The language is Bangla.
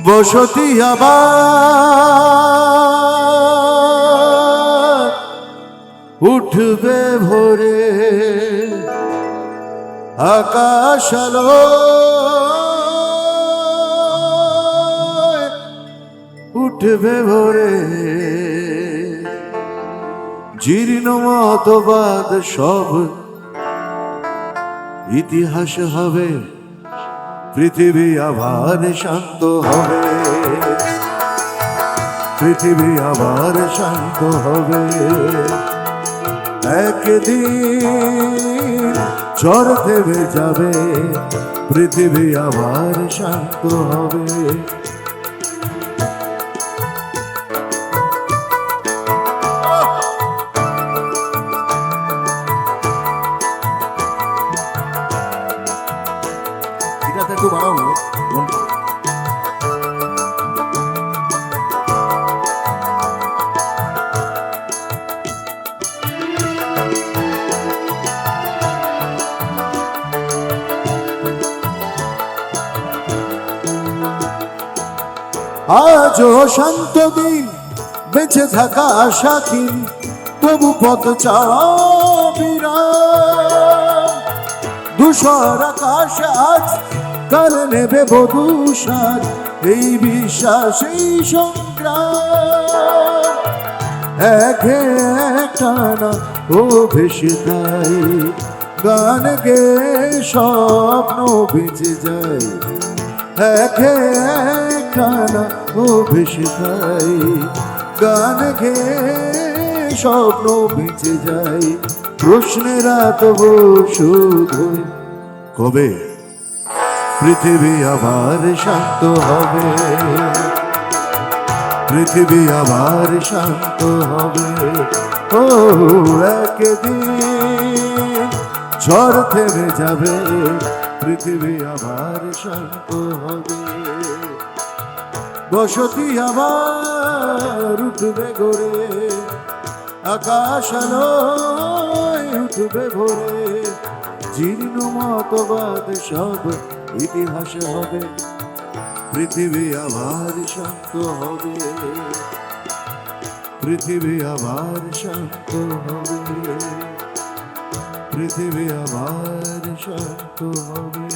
বসতি আবার উঠবে ভোরে, আকাশ আলো উঠবে ভোরে, জীর্ণ মতবাদ সব ইতিহাস হবে, পৃথিবী আবার শান্ত হবে, পৃথিবী আবার শান্ত হবে। একদিন ঝড় থেমে যাবে, পৃথিবী আবার শান্ত হবে। এটাতে একটু বাড়াও। আজও শান্ত দিন, বেঁচে থাকা আশাহীন, তবু পথ চাবিরাম। ধূসর আকাশ আজ কাল নেবে বধূষার, এই বিশ্বাস এই সংগ্রাম। একে টানা ও ভেসে যায়, গান গে স্বপ্ন বেঁচে যায়। একে টানা ও ভেসে যায়, গান গে স্বপ্ন বেঁচে যায়। প্রশ্নেরা তবু শুধু কবে পৃথিবী আবার শান্ত হবে, পৃথিবী আবার শান্ত হবে। ও একদিন ঝড় থেমে যাবে, পৃথিবী আবার শান্ত হবে। বসতি আবার উঠবে গড়ে, আকাশ আলোয় উঠবে ভোরে, জীর্ণ মতবাদ সব ইতিহাস হবে, পৃথিবী আবার শান্ত হবে, পৃথিবী আবার শান্ত হবে, পৃথিবী আবার শান্ত হবে।